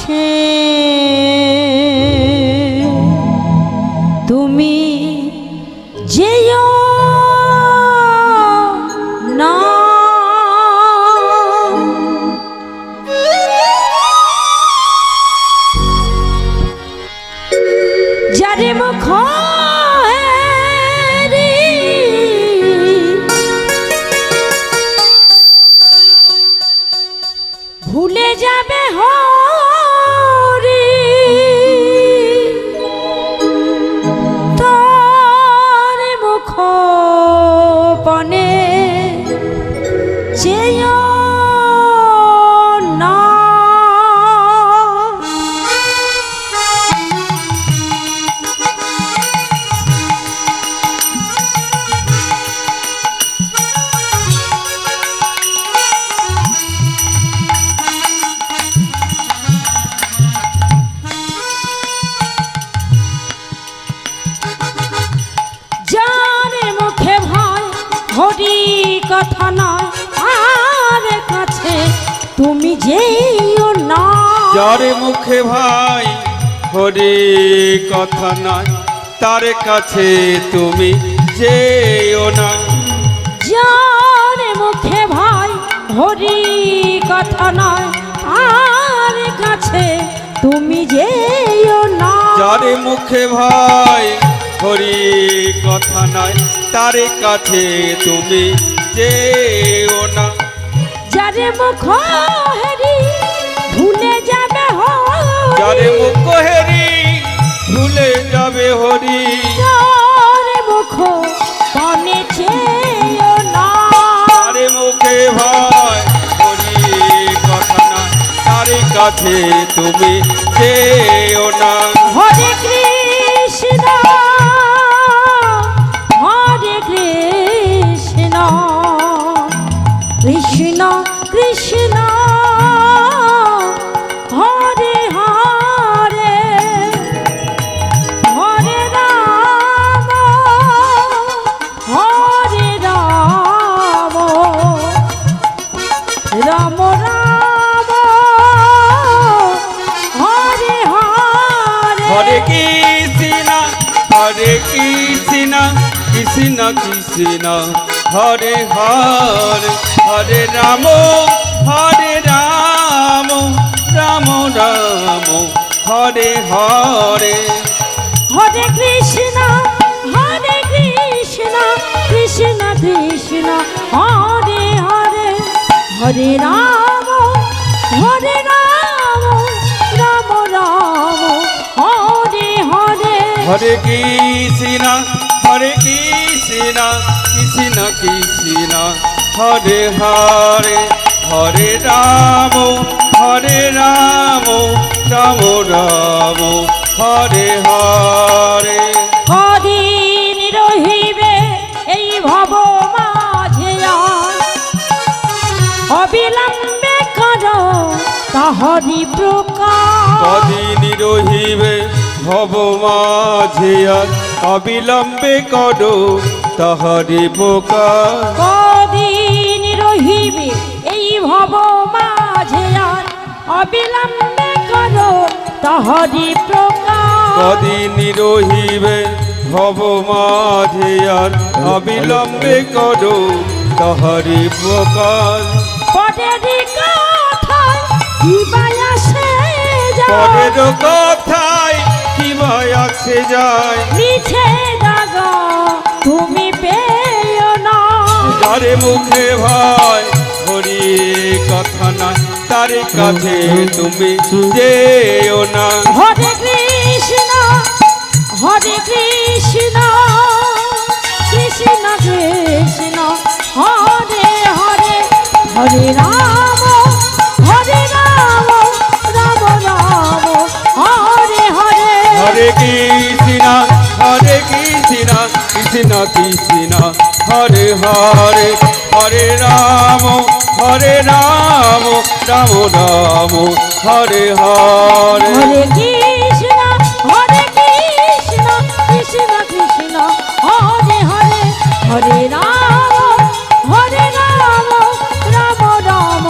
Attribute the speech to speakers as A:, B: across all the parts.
A: কাছে তুমি যেও না। যারে মুখ ভুলে যাবে হরি তোর মুখ পনে চেয়েও না। হরি কথা নয় আর কাছে তুমি যেও না।
B: যার মুখে ভাই হরি কথা নয় তার কাছে তুমি যেও না।
A: যার মুখে ভাই হরি কথা নয় আর কাছে তুমি যেও না।
B: যার মুখে ভাই হরি কথা নয় তার কাছে তুমি যেও না।
A: যারে মুখ হেরি ভুলে যাবে হরি,
B: যারে মুখ হেরি ভুলে যাবে হরি,
A: যারে মুখ পনে চেয়েও না।
B: যারে মুখে ভাই হরি কথা নয় তার কাছে তুমি যেও না।
A: হরে কৃষ্ণ হরে কৃষ্ণ কৃষ্ণ কৃষ্ণ হরে হরে হরে রাম হরে রাম রাম রাম হরে হরে।
B: হরে কৃষ্ণ কৃষ্ণ কৃষ্ণ কৃষ্ণ হরে হরে হরে রাম রাম রাম হরে হরে।
A: হরে কৃষ্ণ কৃষ্ণ কৃষ্ণ হরে হরে হরে রাম রাম রাম হরে হরে।
B: হরে কৃষ্ণ কৃষ্ণ কৃষ্ণ কৃষ্ণ হরে হরে হরে রাম রাম রাম হরে হরে।
A: কদিন রহিবে এই ভব মাঝে অবিলম্বে করো তাহারি প্রকাশ।
B: কদিন রহিবে ভব মাঝে অবিলম্বে করো তাহারি প্রকাশ।
A: কদিন রহিবে এই ভব মাঝে অবিলম্বে করো তাহারি প্রকাশ।
B: কদিন রহিবে ভব মাঝে আর অবিলম্বে করো তাহারি প্রকাশ।
A: পরের কথায় কি বায়াসে যায়,
B: পরের কথায় কি ভয়াসে যায়,
A: মিছে দাগা তুমি পেও না।
B: যারে মুখে ভাই হরি কথা নয় তার কাছে তুমি যেও না।
A: হরে কৃষ্ণ কৃষ্ণ কৃষ্ণ হরে হরে হরে রাম রাম রাম হরে হরে।
B: হরে কৃষ্ণ কৃষ্ণ কৃষ্ণ হরে হরে হরে রাম রাম রাম হরে হরে।
A: হরে কৃষ্ণ কৃষ্ণ কৃষ্ণ হরে হরে হরে রাম রাম রাম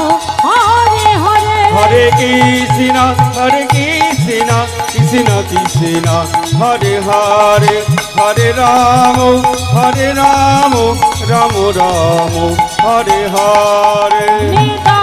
A: হরে হরে।
B: হরে কৃষ্ণ হরে কৃষ্ণ কৃষ্ণ কৃষ্ণ হরে হরে হরে রাম রাম রাম হরে হরে
A: নিতাই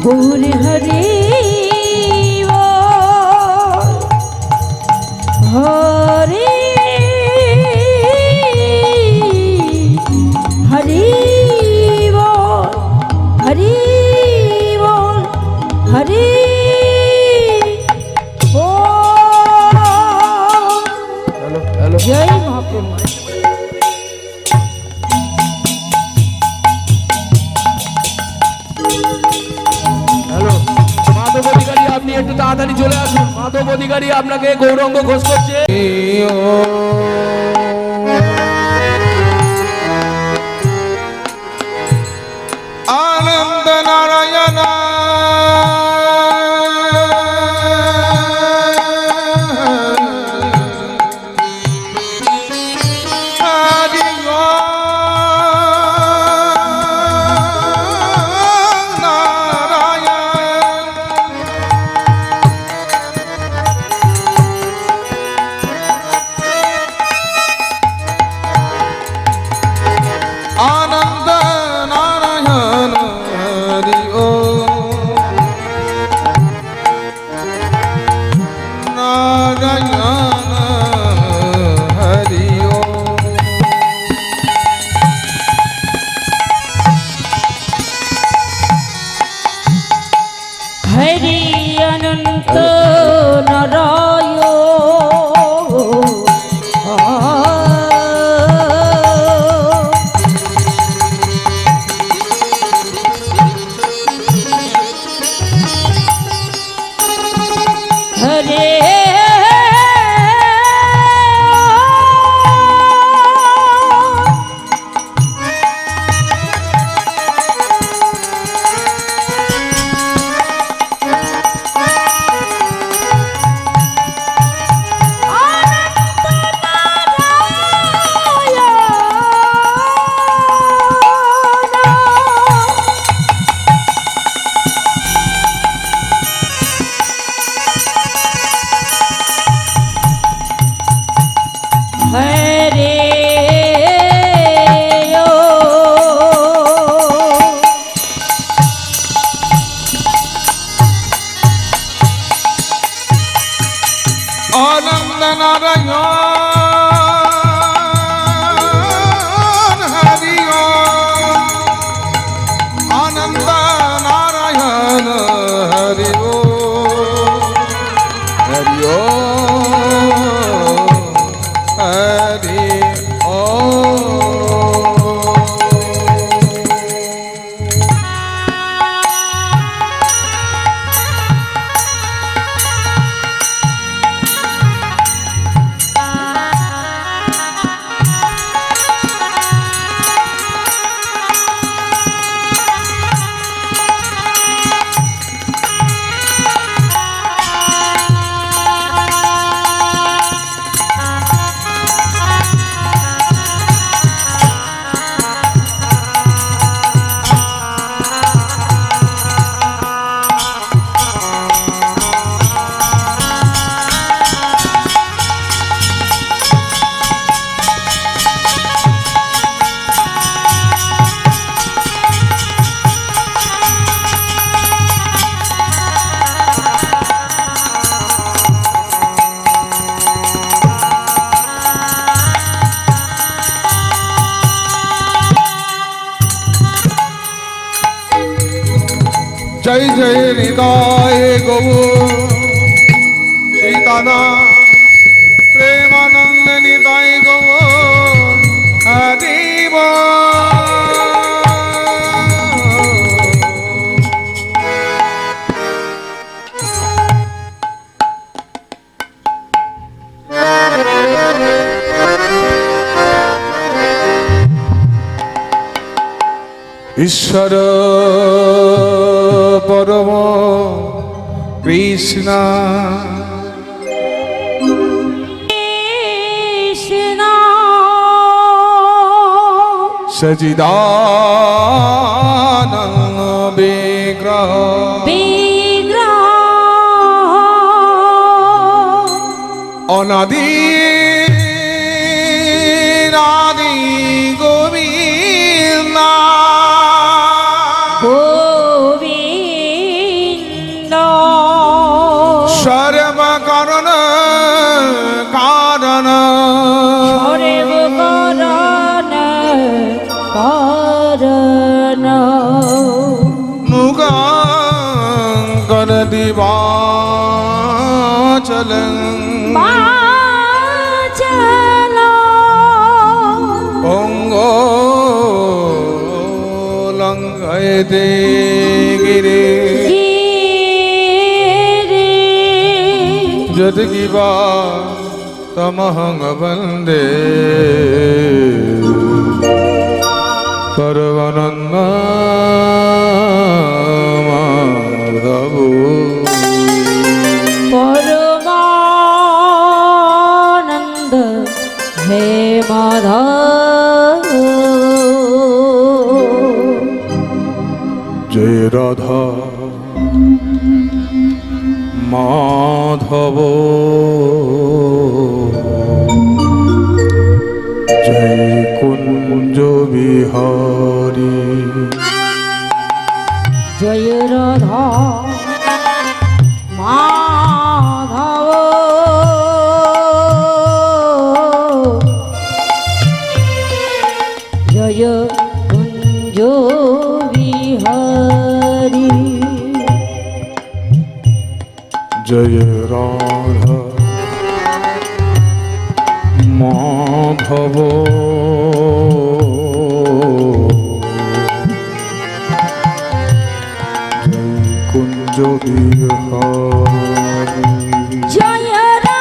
A: গৌর প্রভু গৌর হরি হরি হরি হরি হরি জয় মহাপ্রভু।
C: হ্যালো মাধব অধিকারী, আপনি একটু তাড়াতাড়ি চলে আসুন। মাধব অধিকারী আপনাকে গৌরাঙ্গ ঘোষ করছে।
B: আনন্দ নারায়ণ আনন্দ নারায়ণ হরি ও নারায়ণ হরি ও
A: হরি অনন্ত নারায়ণ হরে
B: আনন্দ নারায়ণ হরি ও আনন্দ নারায়ণ হরি ও হরি ও হরি ও जय जय हृदय गौर सीताना प्रेमानंद निताय गौर हरि দিব ঈশ্বর পরম কৃষ্ণ
A: কৃষ্ণ
B: সচিদানন্দ বিগ্রহ
A: বিগ্রহ
B: অনাদি আদি গোবিন্দ
A: গোবিন্দ
B: সর্ব কারণ কারণ
A: সর্ব কারণ কারণ
B: মুগাঙ্কর দিবাচলং
A: বাচল
B: অঙ্গ লঙ্ঘয়তে গিরে
A: গিরি
B: যদ গিবা তমহং বন্দে পরমানন্দ মাধব
A: পরমানন্দ হে মাধব
B: জয় রাধা মাধব জয় কুঞ্জ বিহারী
A: জয় রাধা মাধব জয় কুঞ্জ বিহারী
B: জয় রাধা মাধব জয় কুঞ্জ বিহারী
A: জয় রাধা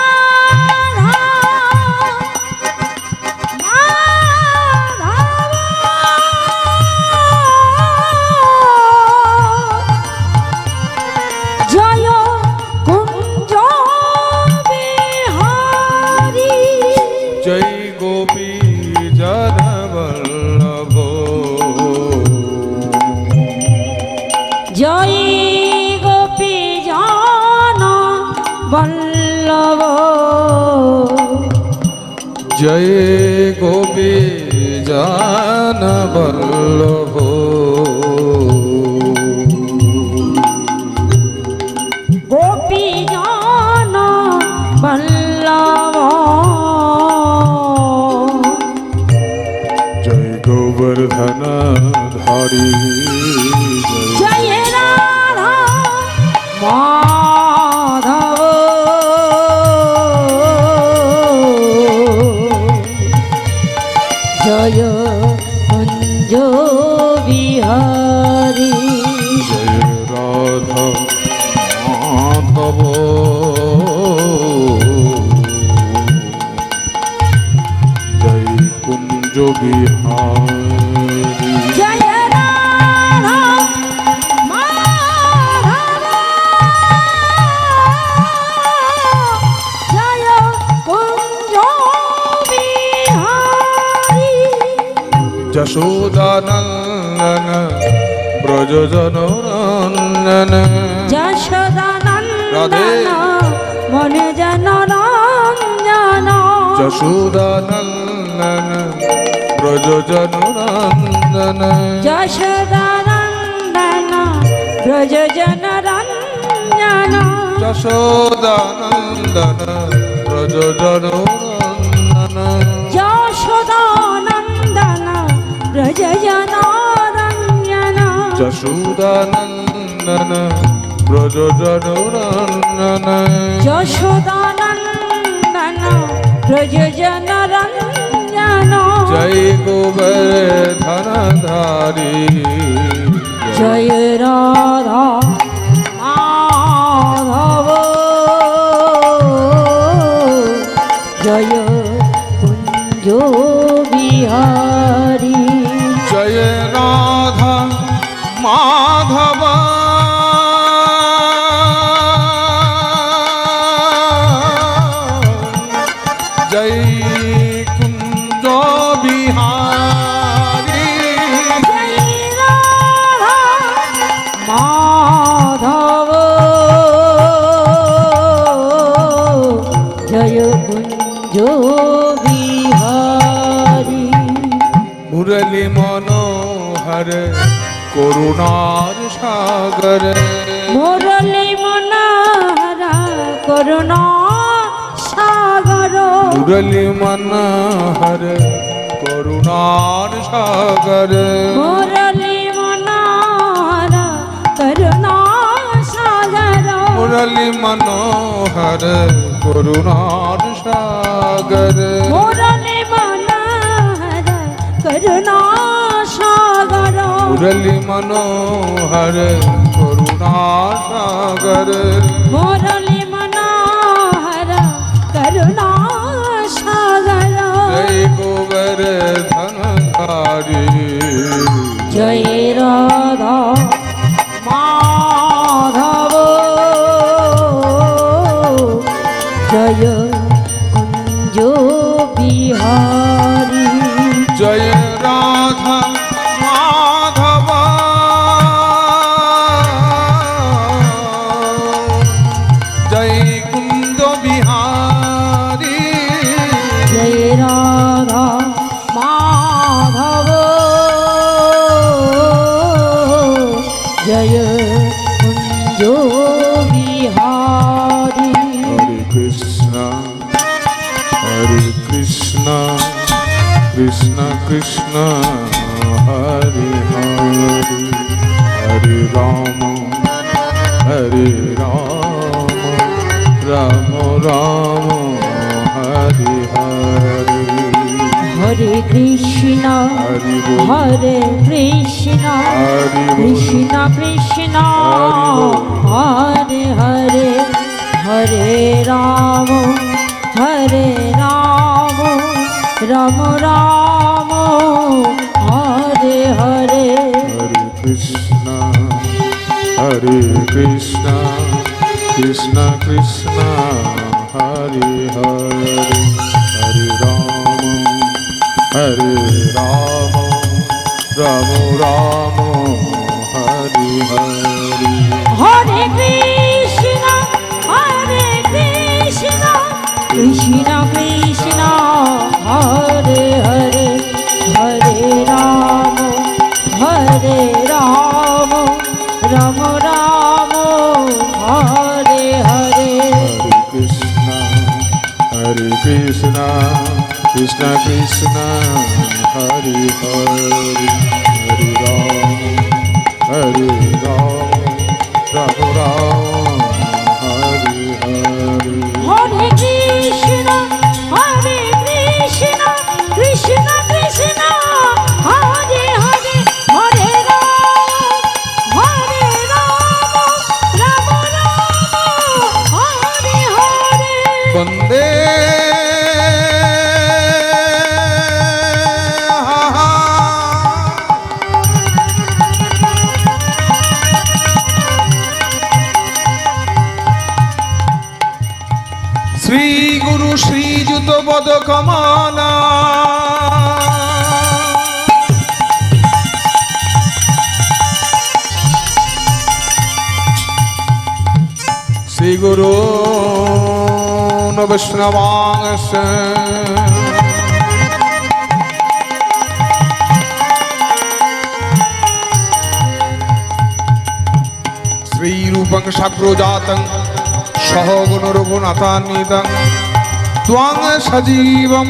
A: মাধব জয় কুঞ্জ বিহারী
B: জয় গোপী জন বল্লভ
A: জয় গোপী জন বল্লভ
B: জয় গোপী জন বল্লভ
A: গোপী জন বল্লভ
B: জয় গোবর্ধন ধারী
A: জয় রাধা মাধব জয় কুঞ্জ বিহারী
B: জয় রাধা মাধব জয় কুঞ্জ বিহারী
A: জয় রাধা মাধব জয় কুঞ্জ বিহারী
B: যশোদানন্দন ব্রজজননন্দন
A: যশোদানন্দন মনজনরঞ্জন
B: যশোদানন্দন ব্রজজননন্দন
A: যশোদানন্দন ব্রজজনরঞ্জন
B: যশোদানন্দন ব্রজজননন্দন
A: যশোদানন্দন ব্রজজনরঞ্জন
B: যশোদানন্দন ব্রজজননন্দন
A: যশোদানন্দন ব্রজজনরঞ্জন
B: জয় গোবর্ধন ধারে
A: জয় রাধা মাধব জয় কুঞ্জ বিহারী
B: জয় রাধা মাধব জয় কুঞ্জ বিহারী
A: জয় রাধা মাধব জয় কুঞ্জ বিহারী
B: মুরলী মনোহর করুণার সাগর
A: মুরলী মনোহরা করুণা সাগর
B: মুরলী মনোহর করুণার সাগর
A: মুরলী মনোহরা করুণা সাগর
B: মুরলী মনোহর করুণার সাগর
A: মুরলী মনোহরা করুণা সাগর
B: মুরলী মনোহর করুণার সাগর
A: মুরলী মনোহরা করুণা সাগর
B: জয় গোবর্ধন ধারী
A: জয় রাধা মাধব জয় কুঞ্জ বিহারী
B: জয় রাধা মাধব জয় কুন্দ বিহারী
A: জয় রাধা মাধব জয় কুঞ্জ বিহারী
B: হরে কৃষ্ণ কৃষ্ণ কৃষ্ণ হরে হরে হরে রাম রাম রাম হরে হরে
A: হরে কৃষ্ণ
B: হরি বল
A: হরে কৃষ্ণ
B: হরি বল
A: কৃষ্ণ কৃষ্ণ হরে হরে হরে রাম রাম রাম হরে হরে
B: হরে কৃষ্ণ কৃষ্ণ কৃষ্ণ হরে হরে হরে রাম রাম রাম হরে হরে
A: হরে কৃষ্ণ কৃষ্ণ কৃষ্ণ হরে হরে হরে রাম রাম রাম হরে হরে
B: কৃষ্ণ কৃষ্ণ কৃষ্ণ হরে হরে হরে রাম রাম রাম হরে হরে
A: হরে কৃষ্ণ কৃষ্ণ কৃষ্ণ হরে হরে হরে রাম রাম রাম হরে হরে
B: বন্দে শ্রী গুরু শ্রীযুত পদ কমলা শ্রী গুরু বৈষ্ণবাংশ শ্রীরূপং সাগ্রজাতং সহগুণ রঘুনাথান্বিতং ত্বং সজীবং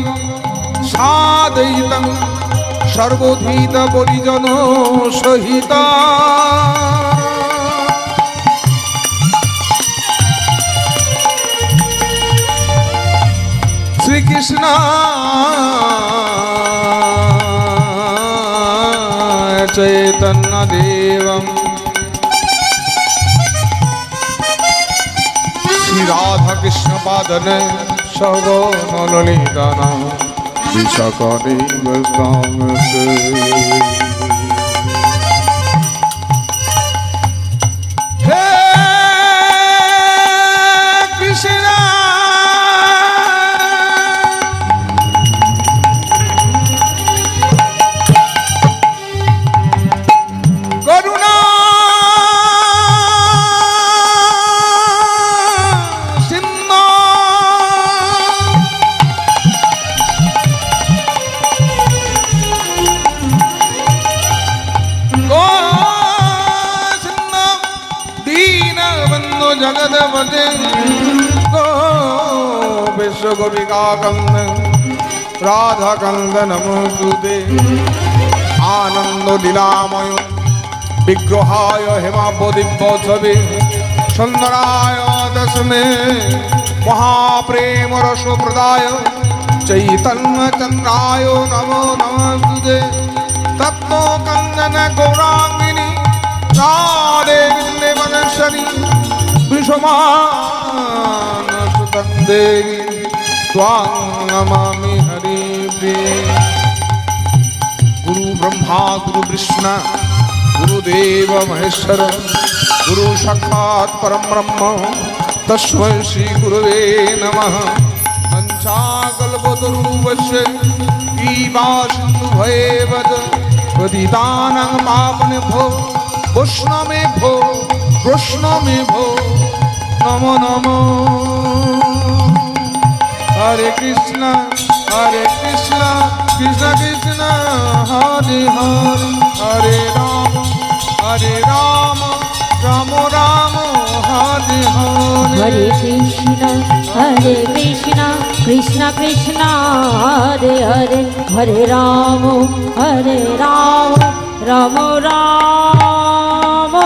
B: সাদয়িতং সর্বধীত পরিজন সহিত শ্রীকৃষ্ণ चैतन्यदेवम् श्री राधा कृष्ण पादन सगोन ललिताना विशाखादेव स्थानसे हे कृष्ण करुणा सिन्धु गो सिन्धु दीनबन्धु जगदपते गो विश्वगोपिका कंदन राधा कंदन नमोस्तुते आनंद लीलामय विग्रहाय हेमादिव्योत्सवे सुंदराय दशमे महाप्रेम रसप्रदाय चैतन्य चंद्राय नमो नमस्ते तत्तो कंदन गौरांगिनी राधे वनश्वरी विषमान सुतं देवी त्वां नमामि हरिप्रिये गुरु ब्रह्मा गुरु विष्णु गुरुदेव महेश्वर गुरु साक्षात् परम ब्रह्म तस्मै श्री गुरुवे नमः पंचाकल्पतरुवस्य कृपा सिन्धुभैवत पतितानां पावनेभ्यो वैष्णवेभ्यो नमो नमो हरे कृष्ण कृष्ण कृष्ण हरे हरे हरे राम राम राम हरे
A: हरे कृष्ण कृष्ण कृष्ण हरे हरे हरे राम राम राम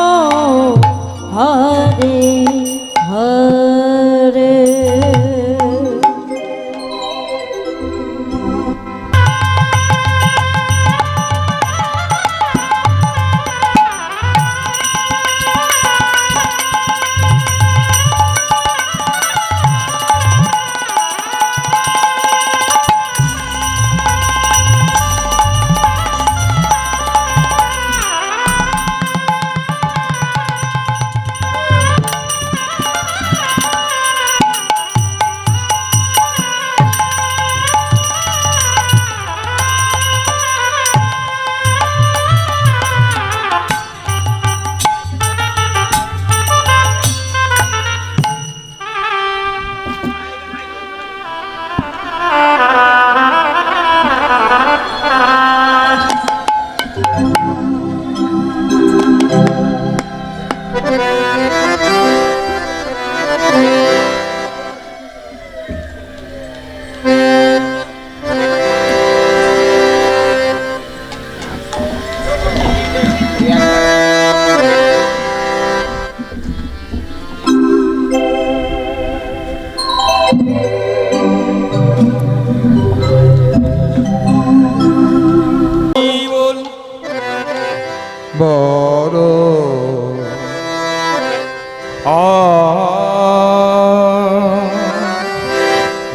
A: हरे हरे
B: বড়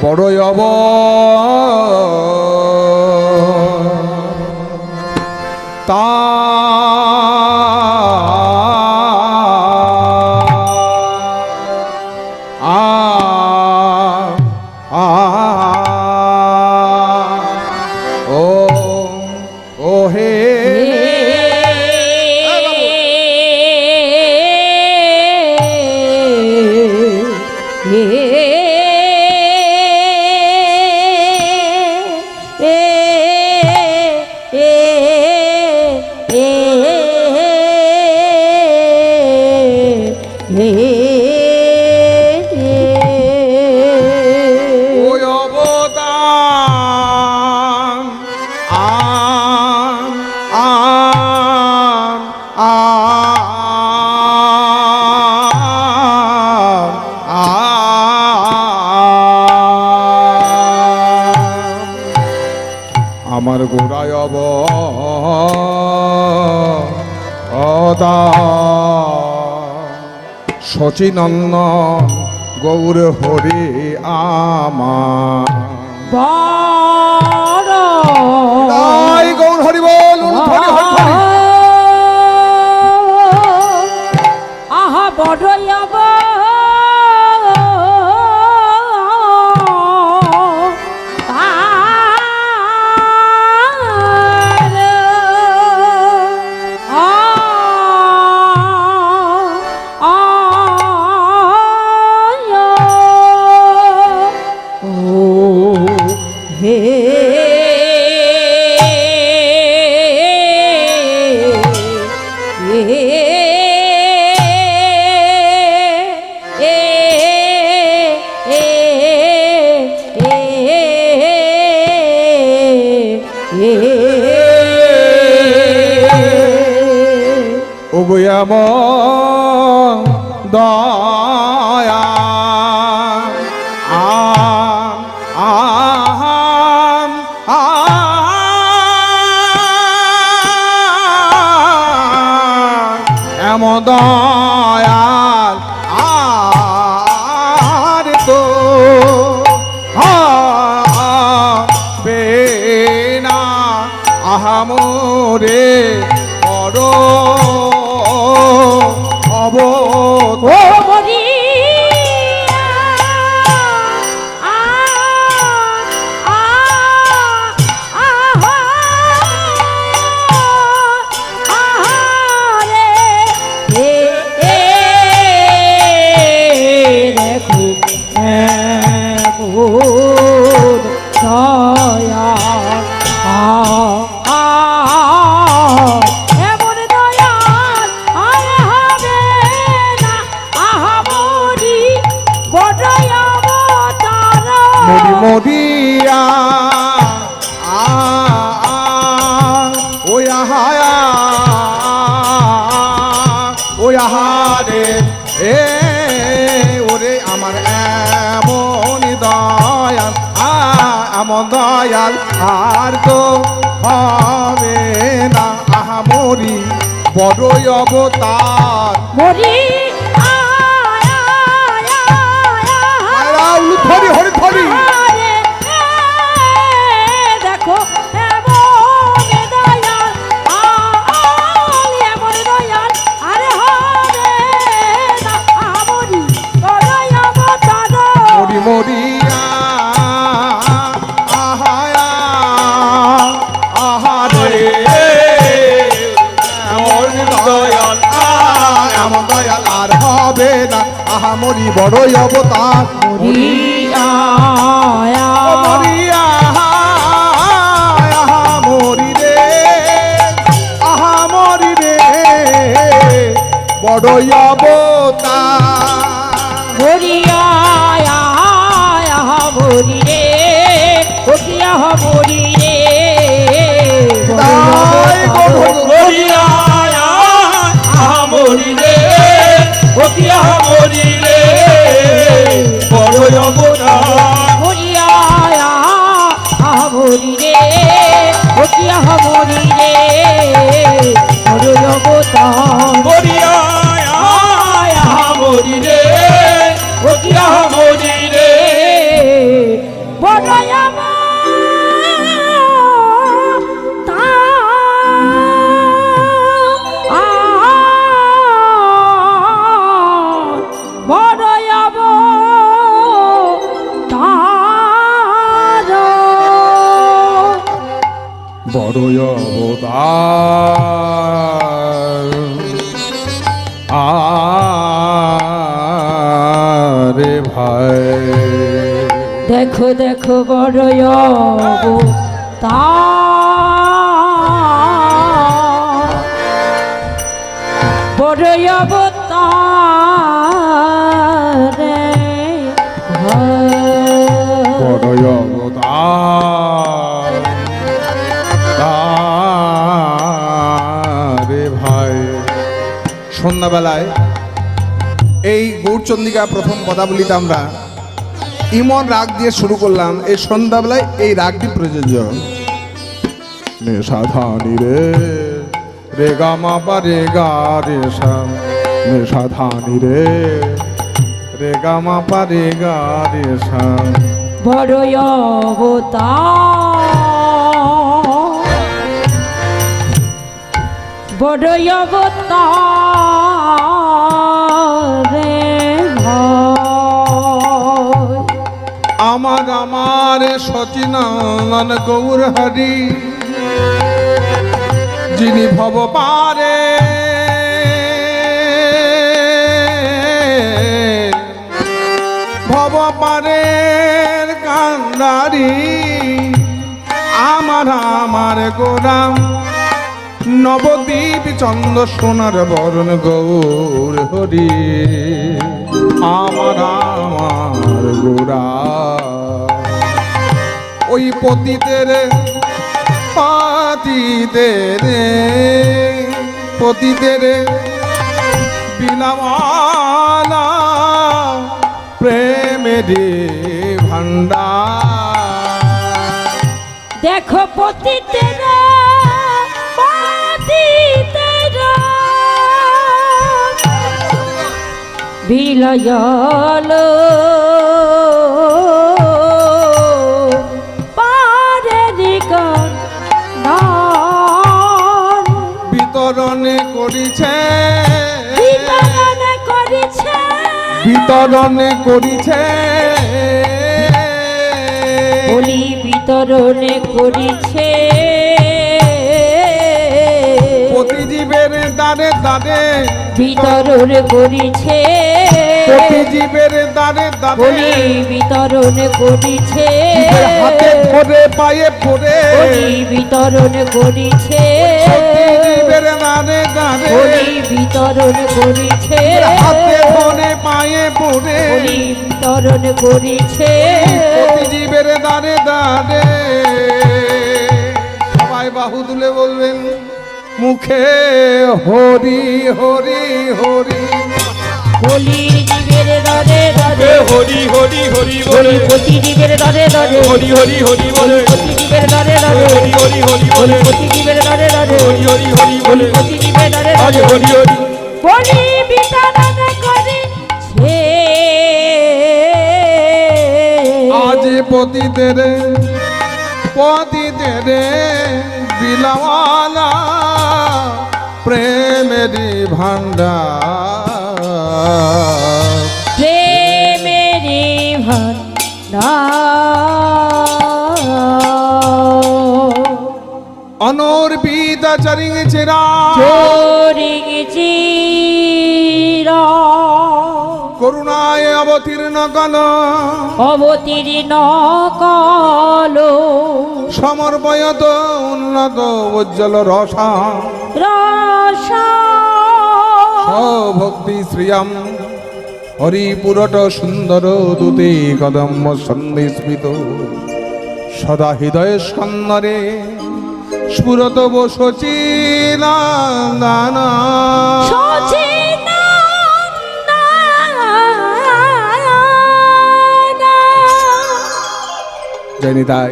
B: বড় অব তা ও হে
D: আমার গোড়ায় শচীনন্দন গৌর হরি আমার
A: বড়
D: তাই গৌর হরি বল হরি হরি হরি
A: আহা বড়ই
D: ওগোয়াম দয়া এম দয়াল আর তো বেনা আহামরে বড়
A: ও বড়ি
D: মরিয়া ওই আহারে ওরে আমার এমন দয়াল এমন দয়াল আর তো হবে না আহা মরি বড়ই অবতার
A: মরি
D: হরি হরি হরি
A: দেখো
D: মরিয়া আহারে এমন দয়াল আর হবে না আহা মরি বড়ই অবতার মরিয়া মরি রে আহা মরি রে বড়ই অবতার
A: মরিয়া মরি রে ওকিয়া মরি রে
B: মরিয়া মরি রে ওকিয়া মরি রে বড় অবতার
A: মরিয়া মরি রে ওকিয়া মরি রে বড় অবতার
B: মরিয়া মরি রে ওকিয়া মরি রে
A: বড়
D: বড়ই অবতার আরে ভাই
A: দেখো দেখো বড় অবতার বড় অবতার রে
D: বড়ই অবতার রে ভাই সন্ধ্যাবেলায় এই গৌরচন্দ্রিকা প্রথম পদাবলিতে আমরা ইমন রাগ দিয়ে শুরু করলাম। এই সন্ধ্যাবেলায় এই রাগটি প্রযোজ্য। সাধানি রে রে গা মা পা রে গা রে সা সাধানি রে রে গা মা পা রে গা রে সা।
A: বড়ই অবতার বড়ই অবতার রে ভাই।
D: আমার সচিনন্দন গৌর হরি যিনি ভব পারে ভব পারের কান্দারি আমার গোরাম নবদ্বীপ চন্দ্র সোনার বরণ গৌর হরি আমার গোরা ওই পতিতের পতিতের বিলামালা প্রেমের ভান্ডার।
A: দেখো পতিতেরা বিলয়ল
D: বিতরণে করিছে
A: বিতরণে করিছে বলি বিতরণে করিছে
D: প্রতিজীবের দ্বারে দ্বারে
A: বিতরণ করিছে
D: প্রতিজীবের দ্বারে দ্বারে
A: বলি বিতরণ করিছে
D: হাতে ধরে পায়ে পড়ে
A: বলি বিতরণ করিছে
D: প্রতিজীবের দ্বারে দ্বারে
A: বলি বিতরণ করিছে
D: হাতে ধরে পায়ে পড়ে
A: বলি বিতরণ করিছে
D: প্রতিজীবের দ্বারে দ্বারে। সবাই বাহু তুলে বলবেন মুখে হরি হরি হরি
A: বলি জীবের দরে দরে
B: হরি হরি হরি
A: বলি
B: বলে
A: প্রতি জীবের দরে দরে
B: হরি হরি হরি বলে
A: প্রতি জীবের দরে দরে
B: হরি হরি হরি
A: বলি
B: বলে
A: প্রতি জীবের দরে দরে
B: হরি হরি হরি
A: বলি
B: বলে
A: প্রতি জীবের দরে
B: আজ
A: দরে
B: হরি হরি
A: বলি বিতরণ করিছে
D: আজ পতিদের বিলাওয়ালা প্রেমেরি ভান্ডার
A: প্রেমেরি ভান্ডার
D: অনর্বিতা চরিং চিরা
A: চোরিং চিরা
D: করুণায় অবতীর্ণ কল
A: অবতীর্ণ কালো
D: সমর্পয়ত উন্নত উজ্জ্বল রসা
A: রসা
D: ভক্তি শ্রিয়াম হরিপুরট সুন্দর দূতে কদম্ব সন্নিস্মিত সদা হৃদয় স্কন্দরে স্ফুরত বসচিলানা জানি তাই